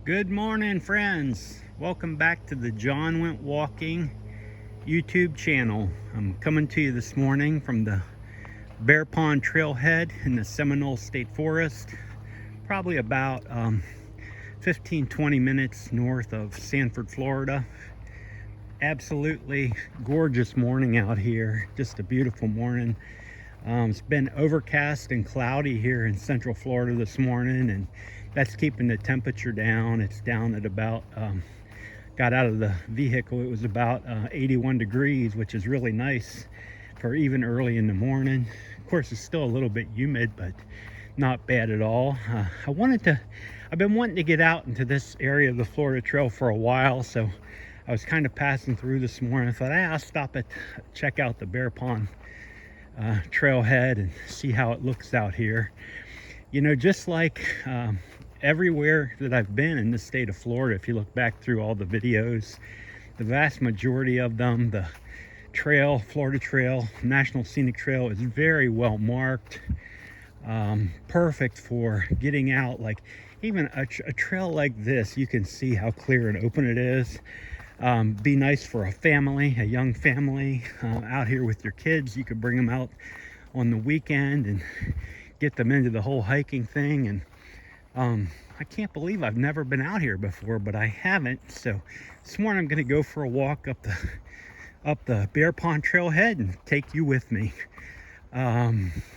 Good morning, friends. Welcome back to the John Went Walking YouTube channel. I'm coming to you this morning from the Bear Pond Trailhead in the Seminole State Forest, probably about 15-20 minutes north of Sanford, Florida. Absolutely gorgeous morning out here, just a beautiful morning. It's been overcast and cloudy here in Central Florida this morning, and that's keeping the temperature down. It's down at about, got out of the vehicle, it was about 81 degrees, which is really nice for even early in the morning. Of course, it's still a little bit humid, but not bad at all. I've been wanting to get out into this area of the Florida Trail for a while, so I was kind of passing through this morning. I thought, I'll stop at check out the Bear Pond trailhead and see how it looks out here. You know, just like everywhere that I've been in the state of Florida, if you look back through all the videos, the vast majority of them, the trail, Florida Trail, National Scenic Trail, is very well marked, perfect for getting out. Like even a trail like this, you can see how clear and open it is. Be nice for a family, a young family, out here with your kids. You could bring them out on the weekend and get them into the whole hiking thing. And I can't believe I've never been out here before, but I haven't. So this morning I'm going to go for a walk up the Bear Pond Trailhead and take you with me.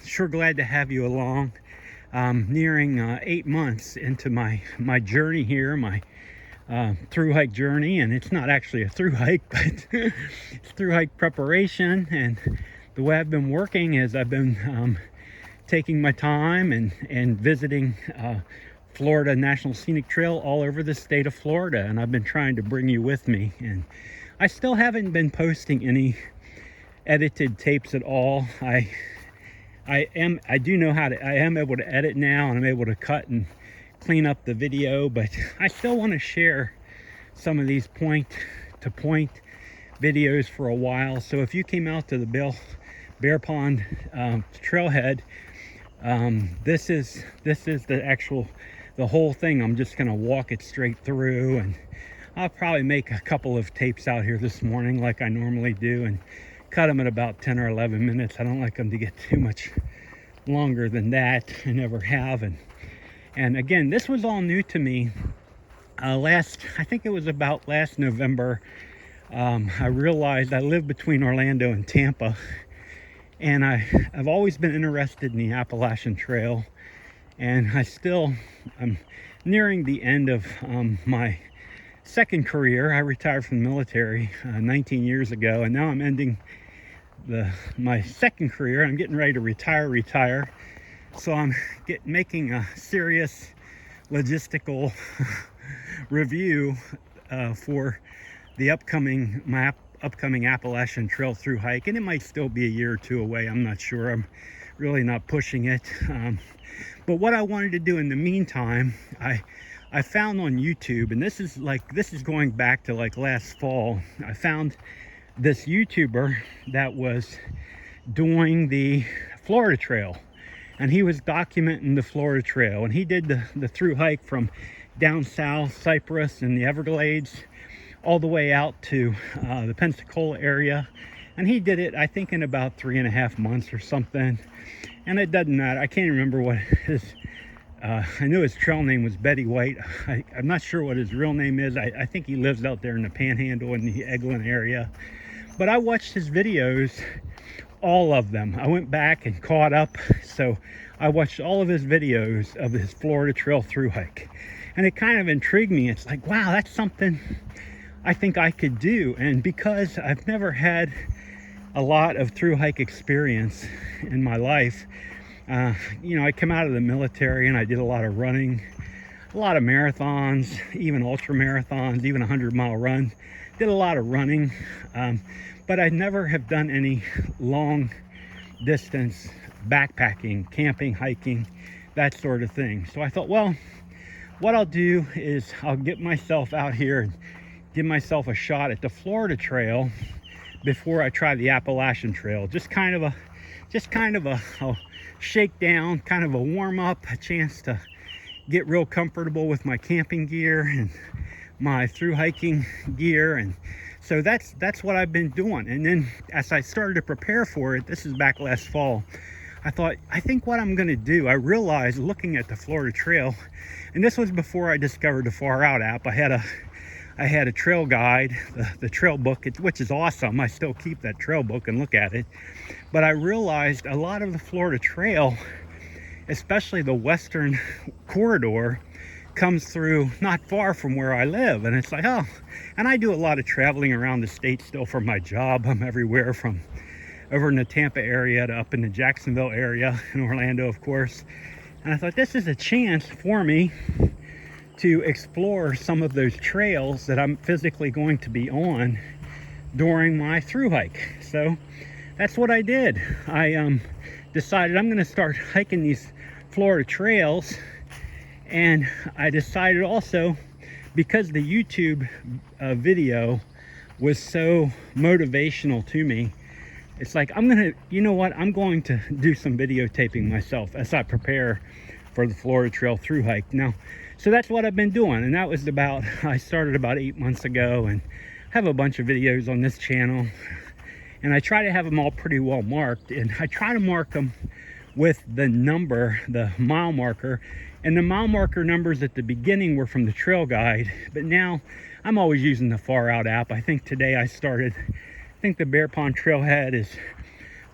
Sure glad to have you along. Nearing 8 months into my journey here, my thru-hike journey, and it's not actually a thru-hike, but it's thru-hike preparation. And the way I've been working is I've been taking my time and visiting Florida National Scenic Trail all over the state of Florida, and I've been trying to bring you with me. And I still haven't been posting any edited tapes at all. I am able to edit now, and I'm able to cut and clean up the video, but I still want to share some of these point-to-point videos for a while. So if you came out to the Bear Pond Trailhead, this is the whole thing. I'm just going to walk it straight through, and I'll probably make a couple of tapes out here this morning like I normally do and cut them at about 10 or 11 minutes. I don't like them to get too much longer than that. I never have. And again, this was all new to me. I think it was about last November. I realized I live between Orlando and Tampa, and I've always been interested in the Appalachian Trail, and I'm nearing the end of my second career. I retired from the military 19 years ago, and now I'm ending my second career. I'm getting ready to retire. So I'm making a serious logistical review for the my upcoming Appalachian Trail thru-hike, and it might still be a year or two away. I'm not sure. I'm really not pushing it. But what I wanted to do in the meantime, I found on YouTube, and this is going back to like last fall. I found this YouTuber that was doing the Florida Trail, and he was documenting the Florida Trail, and he did the thru-hike from down south, Cypress and the Everglades, all the way out to the Pensacola area. And he did it, I think, in about 3.5 months or something. And it doesn't matter. I can't remember what I knew his trail name was Betty White. I'm not sure what his real name is. I think he lives out there in the Panhandle in the Eglin area. But I watched his videos, all of them. I went back and caught up. So I watched all of his videos of his Florida Trail thru-hike. And it kind of intrigued me. It's like, wow, that's something I think I could do. And because I've never had a lot of thru-hike experience in my life, you know, I come out of the military and I did a lot of running, a lot of marathons, even ultra marathons, even 100-mile run. Did a lot of running, but I never have done any long distance backpacking, camping, hiking, that sort of thing. So I thought, well, what I'll do is I'll get myself out here and give myself a shot at the Florida Trail before I try the Appalachian Trail. Just kind of a shakedown, kind of a warm up, a chance to get real comfortable with my camping gear and my through hiking gear. And so that's what I've been doing. And then as I started to prepare for it, this is back last fall, I think what I'm going to do, I realized looking at the Florida Trail, and this was before I discovered the Far Out app. I had a trail guide, the trail book, which is awesome. I still keep that trail book and look at it. But I realized a lot of the Florida Trail, especially the western corridor, comes through not far from where I live. And it's like, oh, and I do a lot of traveling around the state still for my job. I'm everywhere from over in the Tampa area to up in the Jacksonville area, in Orlando, of course. And I thought this is a chance for me to explore some of those trails that I'm physically going to be on during my through hike. So that's what I did. I decided I'm going to start hiking these Florida trails. And I decided also, because the YouTube video was so motivational to me, it's like, I'm going to do some videotaping myself as I prepare for the Florida Trail through hike. Now, so that's what I've been doing. And that was I started about 8 months ago, and have a bunch of videos on this channel. And I try to have them all pretty well marked. And I try to mark them with the number, the mile marker. And the mile marker numbers at the beginning were from the trail guide. But now I'm always using the Far Out app. I think today I think the Bear Pond Trailhead is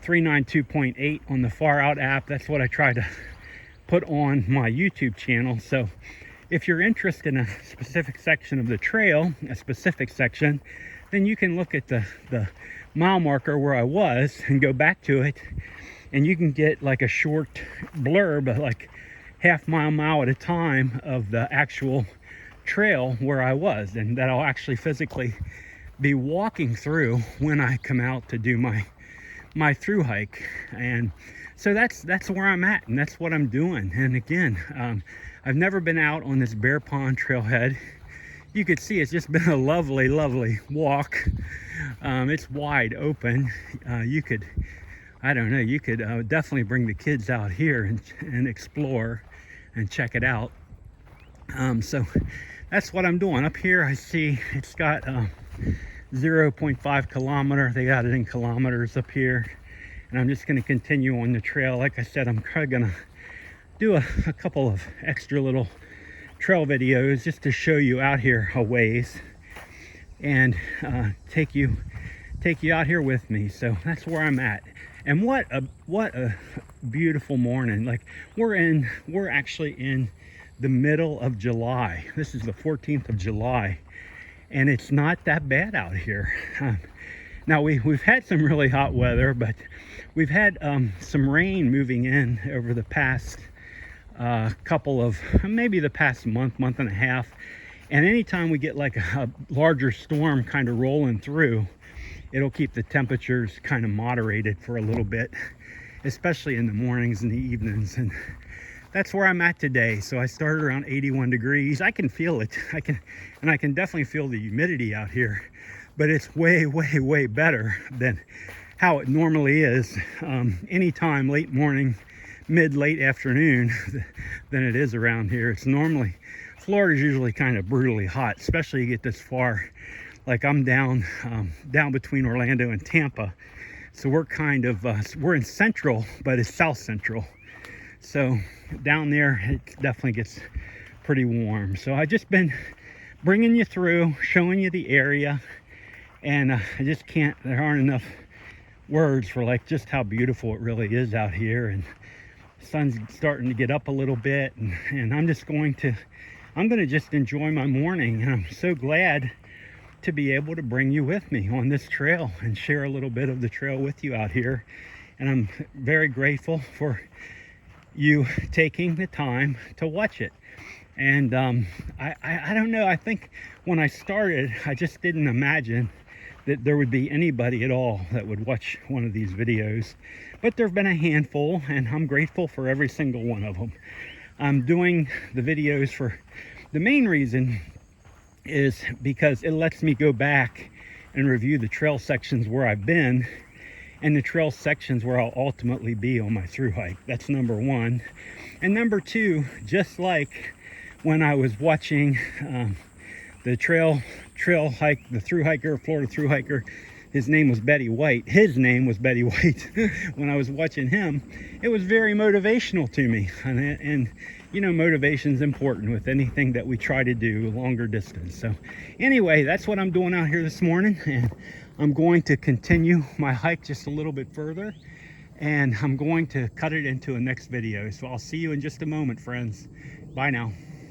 392.8 on the Far Out app. That's what I try to put on my YouTube channel. So if you're interested in a specific section of the trail, then you can look at the mile marker where I was and go back to it, and you can get like a short blurb, like half mile at a time, of the actual trail where I was, and that I'll actually physically be walking through when I come out to do my through hike. And so that's where I'm at, and that's what I'm doing. And again, I've never been out on this Bear Pond Trailhead. You could see it's just been a lovely walk. It's wide open. You could definitely bring the kids out here and explore and check it out. So that's what I'm doing. Up here I see it's got 0.5 kilometer. They got it in kilometers up here. And I'm just going to continue on the trail. Like I said, I'm probably going to do a couple of extra little trail videos just to show you out here a ways, and take you out here with me. So that's where I'm at. And what a beautiful morning. Like, we're actually in the middle of July. This is the 14th of July, and it's not that bad out here. Now we've had some really hot weather, but we've had some rain moving in over the past maybe the past month and a half. And anytime we get like a larger storm kind of rolling through, it'll keep the temperatures kind of moderated for a little bit, especially in the mornings and the evenings. And that's where I'm at today. So I started around 81 degrees. I can feel it. I can definitely feel the humidity out here, but it's way better than how it normally is anytime late morning, late afternoon than it is around here. It's normally, Florida's usually kind of brutally hot, especially you get this far. Like, I'm down between Orlando and Tampa. So we're kind of, we're in central, but it's south central. So down there, it definitely gets pretty warm. So I've just been bringing you through, showing you the area. And I just can't, there aren't enough words for like just how beautiful it really is out here. And the sun's starting to get up a little bit, and I'm going to just enjoy my morning. And I'm so glad to be able to bring you with me on this trail and share a little bit of the trail with you out here. And I'm very grateful for you taking the time to watch it. And I don't know, I think when I started, I just didn't imagine that there would be anybody at all that would watch one of these videos. But there have been a handful, and I'm grateful for every single one of them. I'm doing the videos for the main reason is because it lets me go back and review the trail sections where I've been and the trail sections where I'll ultimately be on my through hike. That's number one. And number two, just like when I was watching the trail hike, the Thru-Hiker, Florida Thru-Hiker. His name was Betty White. His name was Betty White. When I was watching him, it was very motivational to me. And you know, motivation is important with anything that we try to do longer distance. So anyway, that's what I'm doing out here this morning. And I'm going to continue my hike just a little bit further. And I'm going to cut it into a next video. So I'll see you in just a moment, friends. Bye now.